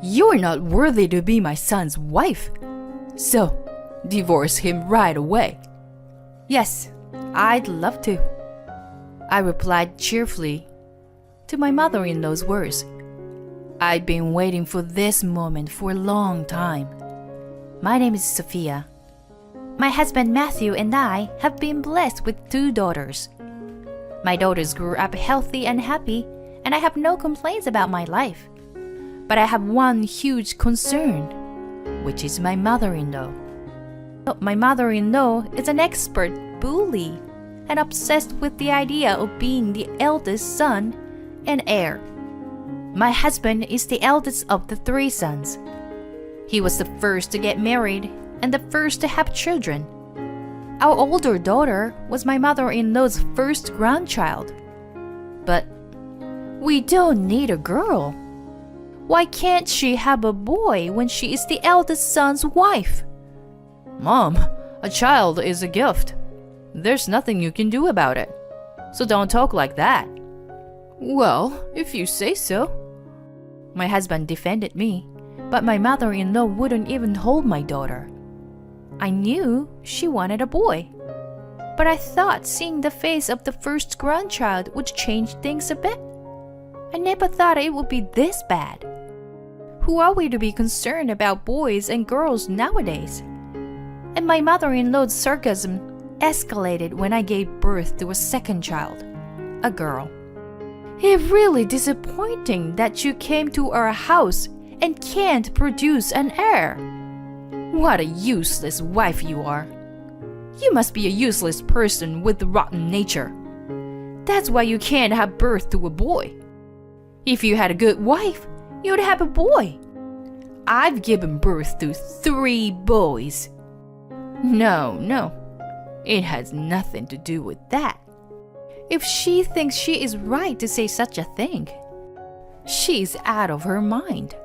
"You're not worthy to be my son's wife. So, divorce him right away." "Yes, I'd love to," I replied cheerfully to my mother-in-law's words. I'd been waiting for this moment for a long time. My name is Sophia. My husband Matthew and I have been blessed with 2 daughters. My daughters grew up healthy and happy, and I have no complaints about my life. But I have one huge concern, which is my mother-in-law. My mother-in-law is an expert bully and obsessed with the idea of being the eldest son and heir. My husband is the eldest of the 3 sons. He was the first to get married and the first to have children. Our older daughter was my mother-in-law's first grandchild. But we don't need a girl. Why can't she have a boy when she is the eldest son's wife? "Mom, a child is a gift. There's nothing you can do about it. So don't talk like that." "Well, if you say so." My husband defended me, but my mother-in-law wouldn't even hold my daughter. I knew she wanted a boy, but I thought seeing the face of the first grandchild would change things a bit. I never thought it would be this bad. Who are we to be concerned about boys and girls nowadays? And my mother-in-law's sarcasm escalated when I gave birth to a second child, a girl. "It's really disappointing that you came to our house and can't produce an heir. What a useless wife you are. You must be a useless person with a rotten nature. That's why you can't have birth to a boy. If you had a good wife, you'd have a boy. I've given birth to 3 boys. No, it has nothing to do with that. If she thinks she is right to say such a thing, she's out of her mind.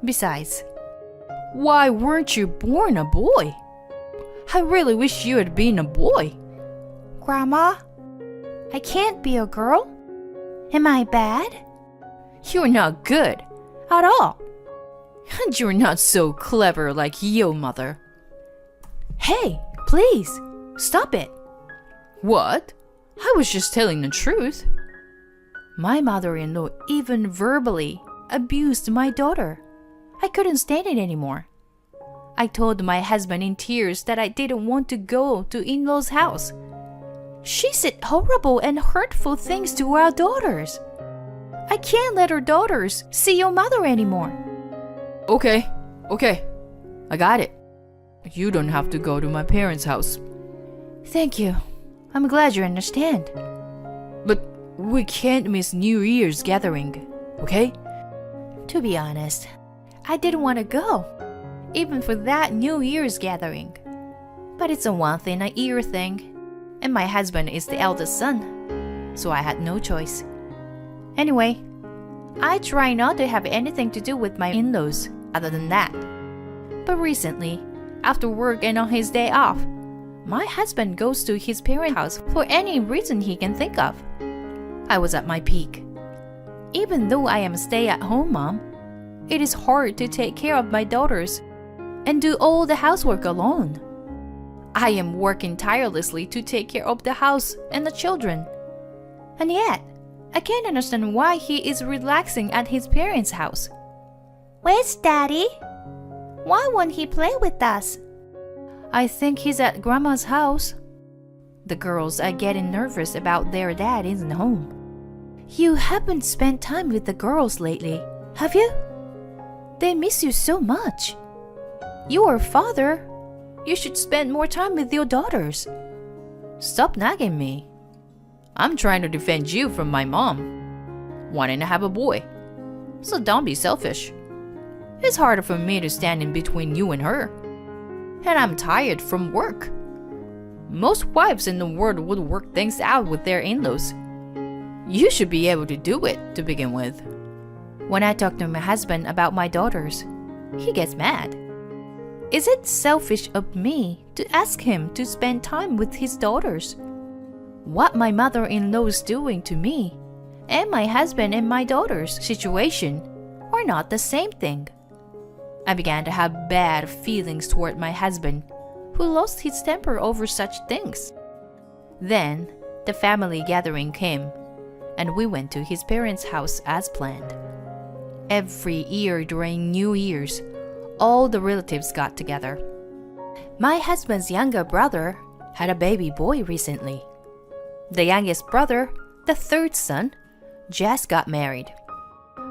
Besides, why weren't you born a boy? I really wish you had been a boy." "Grandma, I can't be a girl. Am I bad?" "You're not good at all. And you're not so clever like your mother." "Hey, please, stop it." "What? I was just telling the truth." My mother-in-law even verbally abused my daughter. I couldn't stand it anymore. I told my husband in tears that I didn't want to go to in-law's house. She said horrible and hurtful things to our daughters. I can't let her daughters see your mother anymore. Okay, I got it. You don't have to go to my parents' house." "Thank you. I'm glad you understand." "But we can't miss New Year's gathering, okay?" To be honest, I didn't want to go, even for that New Year's gathering. But it's a once-in-a-year thing, and my husband is the eldest son, so I had no choice. Anyway, I try not to have anything to do with my in-laws other than that. But recently, after work and on his day off, my husband goes to his parents' house for any reason he can think of. I was at my peak. Even though I am a stay-at-home mom, it is hard to take care of my daughters and do all the housework alone. I am working tirelessly to take care of the house and the children. And yet, I can't understand why he is relaxing at his parents' house. "Where's Daddy? Why won't he play with us?" "I think he's at Grandma's house." The girls are getting nervous about their dad isn't home. "You haven't spent time with the girls lately, have you? They miss you so much. You're a father. You should spend more time with your daughters." "Stop nagging me. I'm trying to defend you from my mom wanting to have a boy. So don't be selfish. It's harder for me to stand in between you and her. And I'm tired from work. Most wives in the world would work things out with their in-laws. You should be able to do it to begin with." When I talk to my husband about my daughters, he gets mad. Is it selfish of me to ask him to spend time with his daughters? What my mother-in-law is doing to me and my husband and my daughter's situation are not the same thing. I began to have bad feelings toward my husband, who lost his temper over such things. Then, the family gathering came, and we went to his parents' house as planned. Every year during New Year's, all the relatives got together. My husband's younger brother had a baby boy recently. The youngest brother, the third son, just got married.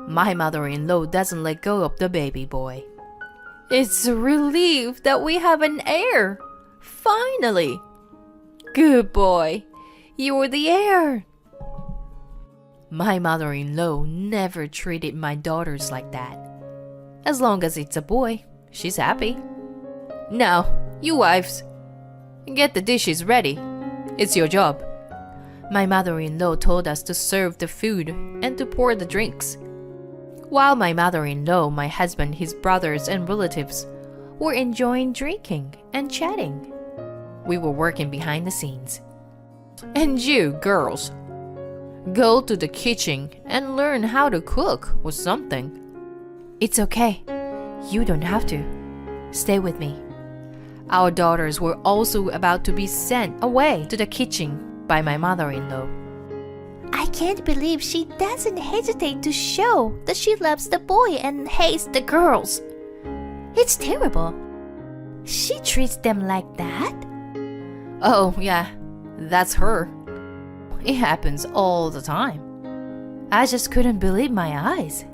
My mother-in-law doesn't let go of the baby boy. It's a relief that we have an heir. Finally. Good boy. You're the heir. My mother-in-law never treated my daughters like that. As long as it's a boy, she's happy. Now, you wives, get the dishes ready. It's your job. My mother-in-law told us to serve the food and to pour the drinks. While my mother-in-law, my husband, his brothers, and relatives were enjoying drinking and chatting, we were working behind the scenes. And you, girls, go to the kitchen and learn how to cook or something. It's okay. You don't have to. Stay with me. Our daughters were also about to be sent away to the kitchen by my mother-in-law. I can't believe she doesn't hesitate to show that she loves the boy and hates the girls. It's terrible. She treats them like that? Oh, yeah, that's her. It happens all the time. I just couldn't believe my eyes.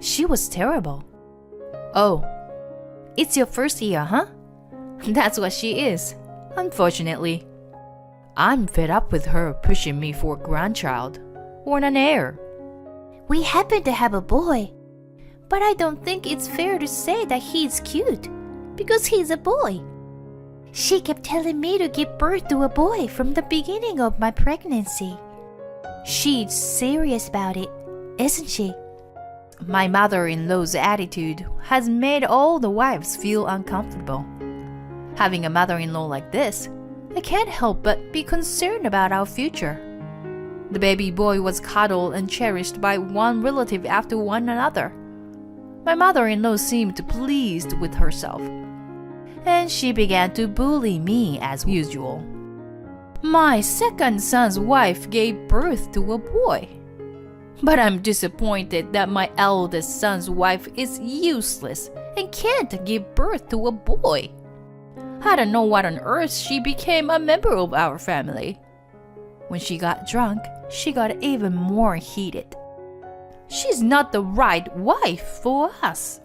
She was terrible. Oh, it's your first year, huh? That's what she is, unfortunately. I'm fed up with her pushing me for a grandchild or an heir. We happen to have a boy, but I don't think it's fair to say that he's cute, because he's a boy. She kept telling me to give birth to a boy from the beginning of my pregnancy. She's serious about it, isn't she? My mother-in-law's attitude has made all the wives feel uncomfortable. Having a mother-in-law like this, I can't help but be concerned about our future. The baby boy was cuddled and cherished by one relative after one another. My mother-in-law seemed pleased with herself, and she began to bully me as usual. My second son's wife gave birth to a boy. But I'm disappointed that my eldest son's wife is useless and can't give birth to a boy. I don't know what on earth she became a member of our family. When she got drunk, she got even more heated. She's not the right wife for us.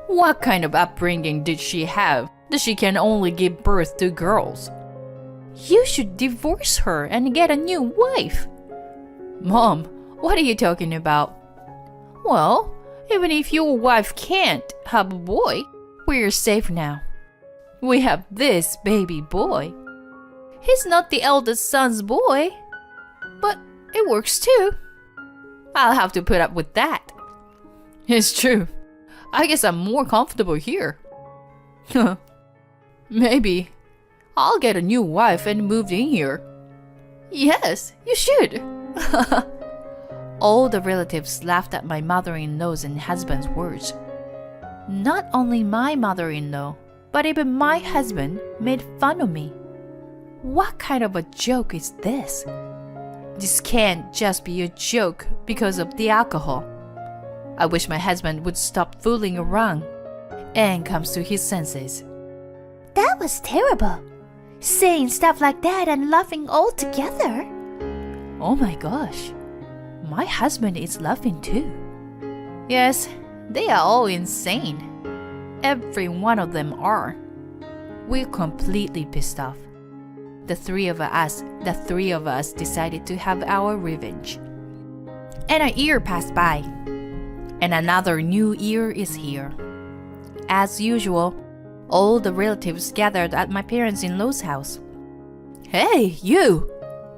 What kind of upbringing did she have that she can only give birth to girls? You should divorce her and get a new wife. Mom, what are you talking about? Well, even if your wife can't have a boy, we're safe now. We have this baby boy. He's not the eldest son's boy, but it works too. I'll have to put up with that. It's true. I guess I'm more comfortable here. Maybe I'll get a new wife and move in here. Yes, you should. All the relatives laughed at my mother-in-law's and husband's words. Not only my mother-in-law, but even my husband made fun of me. What kind of a joke is this? This can't just be a joke because of the alcohol. I wish my husband would stop fooling around and comes to his senses. That was terrible. Saying stuff like that and laughing all together. Oh my gosh. My husband is laughing too. Yes, they are all insane. Every one of them are. We're completely pissed off. The three of us decided to have our revenge. And a year passed by, and another new year is here. As usual, all the relatives gathered at my parents-in-law's house. Hey, you!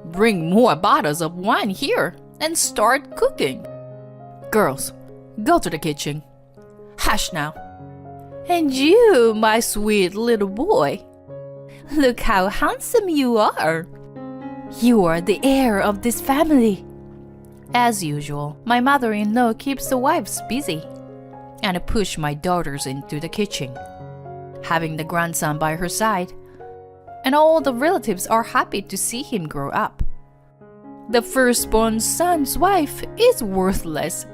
Bring more bottles of wine here and start cooking. Girls, go to the kitchen. Hush now. And you, my sweet little boy, look how handsome you are. You are the heir of this family. As usual, my mother-in-law keeps the wives busy. and pushed my daughters into the kitchen, having the grandson by her side, and all the relatives are happy to see him grow up. The firstborn son's wife is worthless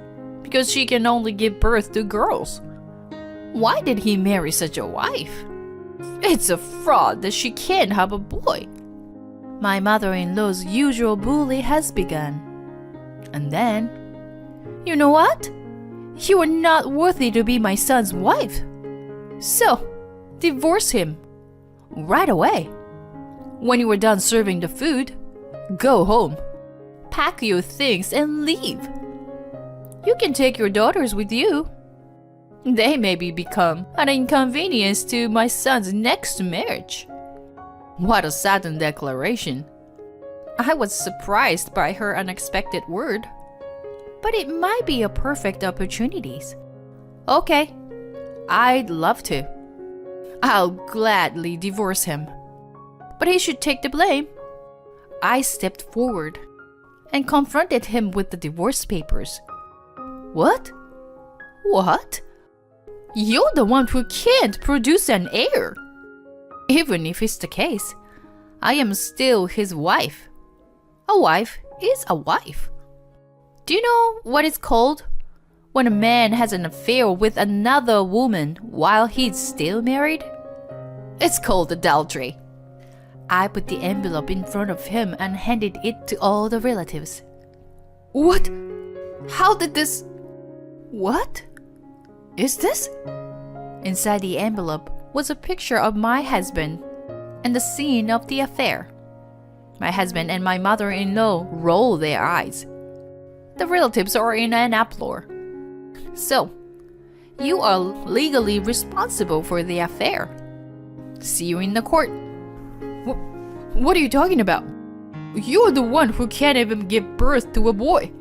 because she can only give birth to girls. Why did he marry such a wife? It's a fraud that she can't have a boy. My mother-in-law's usual bully has begun. And then, you know what? You are not worthy to be my son's wife. So, divorce him. Right away. When you are done serving the food, go home. Pack your things and leave. You can take your daughters with you. They maybe become an inconvenience to my son's next marriage. What a sudden declaration. I was surprised by her unexpected word. But it might be a perfect opportunity. Okay, I'd love to. I'll gladly divorce him. But he should take the blame. I stepped forward and confronted him with the divorce papers. What? What? You're the one who can't produce an heir. Even if it's the case, I am still his wife. A wife is a wife. Do you know what it's called when a man has an affair with another woman while he's still married? It's called adultery. I put the envelope in front of him and handed it to all the relatives. What? How did this... What? Is this? Inside the envelope was a picture of my husband and the scene of the affair. My husband and my mother-in-law rolled their eyes. The relatives are in an uproar. So, you are legally responsible for the affair. See you in the court. What are you talking about? You're the one who can't even give birth to a boy.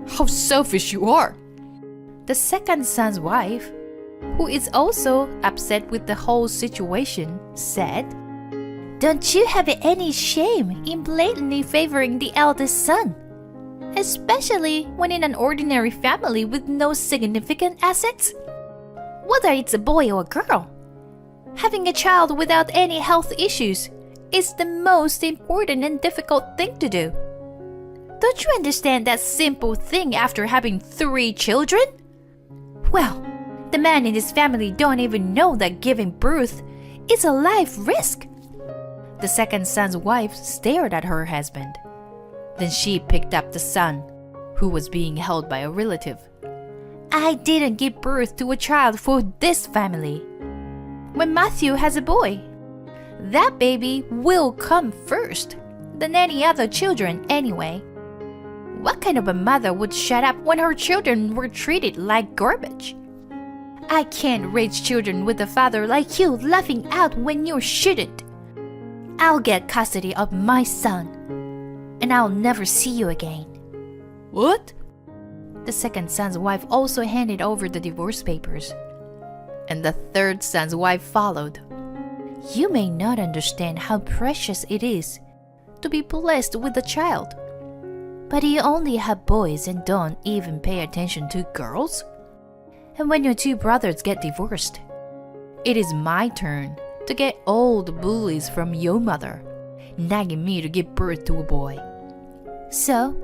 How selfish you are. The second son's wife, who is also upset with the whole situation, said, Don't you have any shame in blatantly favoring the eldest son? Especially when in an ordinary family with no significant assets? Whether it's a boy or a girl, having a child without any health issues is the most important and difficult thing to do. Don't you understand that simple thing after having 3 children? Well, the man in his family don't even know that giving birth is a life risk. The second son's wife stared at her husband. Then she picked up the son, who was being held by a relative. I didn't give birth to a child for this family. When Matthew has a boy, that baby will come first than any other children anyway. What kind of a mother would shut up when her children were treated like garbage? I can't raise children with a father like you laughing out when you shouldn't. I'll get custody of my son, and I'll never see you again. What? The second son's wife also handed over the divorce papers, and the third son's wife followed. You may not understand how precious it is to be blessed with a child, but you only have boys and don't even pay attention to girls. And when your 2 brothers get divorced, it is my turn to get all the bullies from your mother, nagging me to give birth to a boy. So,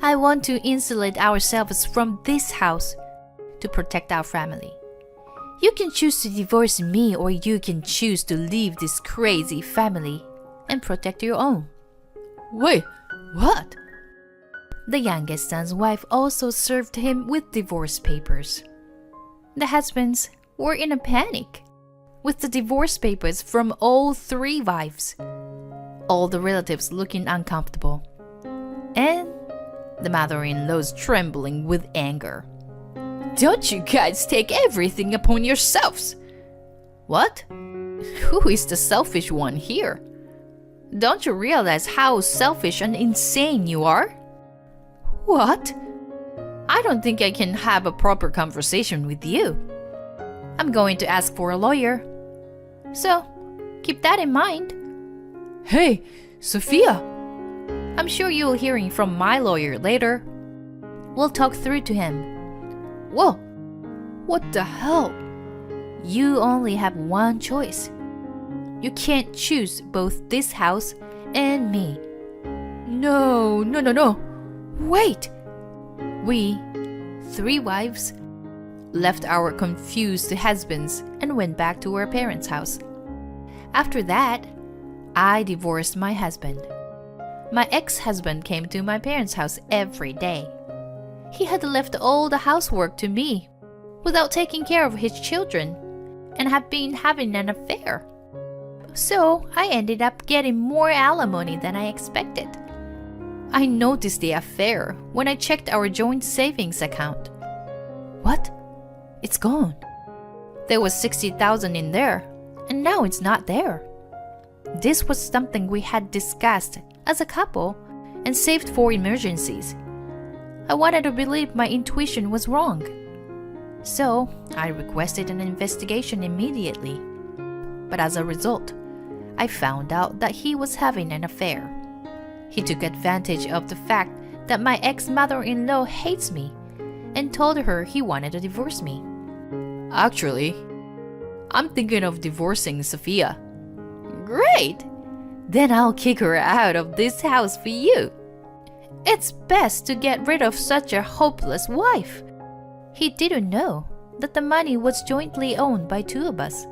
I want to insulate ourselves from this house to protect our family. You can choose to divorce me, or you can choose to leave this crazy family and protect your own. Wait, what? The youngest son's wife also served him with divorce papers. The husbands were in a panic with the divorce papers from all 3 wives, all the relatives looking uncomfortable, and the mother-in-law's trembling with anger. Don't you guys take everything upon yourselves? What? Who is the selfish one here? Don't you realize how selfish and insane you are? What? I don't think I can have a proper conversation with you. I'm going to ask for a lawyer. So, keep that in mind. Hey, Sophia! I'm sure you'll hear from my lawyer later. We'll talk through to him. Whoa! What the hell? You only have one choice. You can't choose both this house and me. No. Wait! We, 3 wives, left our confused husbands and went back to our parents' house. After that, I divorced my husband. My ex-husband came to my parents' house every day. He had left all the housework to me without taking care of his children and had been having an affair. So I ended up getting more alimony than I expected. I noticed the affair when I checked our joint savings account. What? It's gone. There was 60,000 in there, and now it's not there. This was something we had discussed as a couple and saved for emergencies. I wanted to believe my intuition was wrong. So I requested an investigation immediately. But as a result, I found out that he was having an affair. He took advantage of the fact that my ex-mother-in-law hates me and told her he wanted to divorce me. Actually, I'm thinking of divorcing Sophia. Great! Then I'll kick her out of this house for you. It's best to get rid of such a hopeless wife. He didn't know that the money was jointly owned by 2 of us.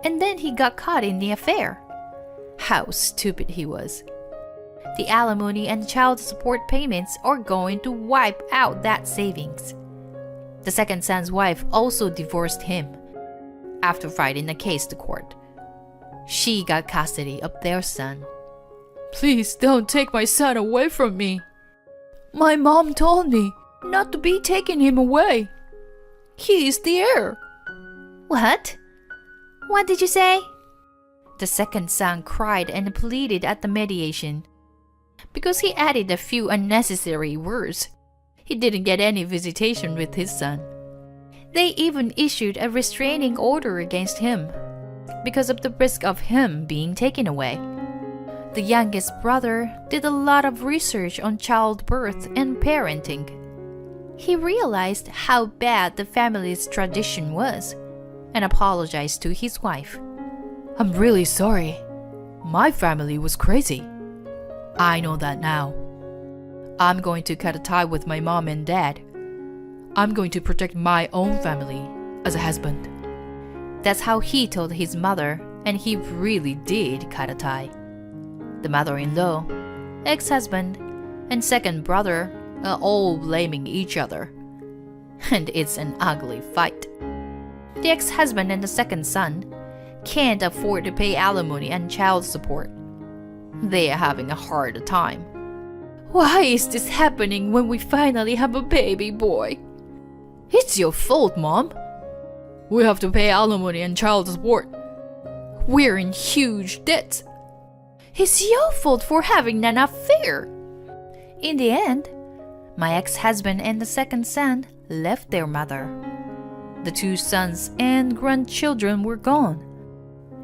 And then he got caught in the affair. How stupid he was. The alimony and child support payments are going to wipe out that savings. The second son's wife also divorced him after fighting the case to court. She got custody of their son. Please don't take my son away from me. My mom told me not to be taking him away. He is the heir. What? What did you say? The second son cried and pleaded at the mediation. Because he added a few unnecessary words, he didn't get any visitation with his son. They even issued a restraining order against him because of the risk of him being taken away. The youngest brother did a lot of research on childbirth and parenting. He realized how bad the family's tradition was and apologized to his wife. I'm really sorry. My family was crazy. I know that now. I'm going to cut a tie with my mom and dad. I'm going to protect my own family as a husband. That's how he told his mother, and he really did cut a tie. The mother-in-law, ex-husband, and second brother are all blaming each other. And it's an ugly fight. The ex-husband and the second son can't afford to pay alimony and child support. They are having a hard time. Why is this happening when we finally have a baby boy? It's your fault, Mom. We have to pay alimony and child support. We're in huge debt. It's your fault for having an affair. In the end, my ex-husband and the second son left their mother. The 2 sons and grandchildren were gone.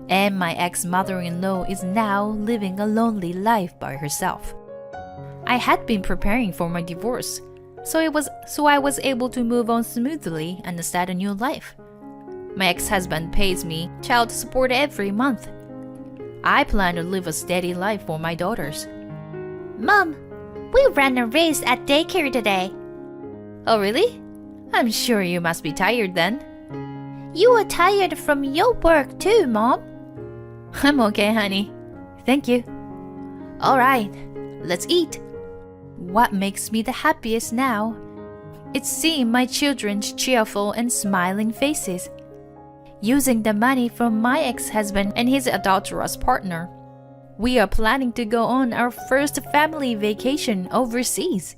And my ex-mother-in-law is now living a lonely life by herself. I had been preparing for my divorce, so I was able to move on smoothly and start a new life. My ex-husband pays me child support every month. I plan to live a steady life for my daughters. Mom, we ran a race at daycare today. Oh, really? I'm sure you must be tired then. You were tired from your work too, Mom. I'm okay, honey. Thank you. All right, let's eat. What makes me the happiest now? It's seeing my children's cheerful and smiling faces. Using the money from my ex-husband and his adulterous partner, we are planning to go on our first family vacation overseas.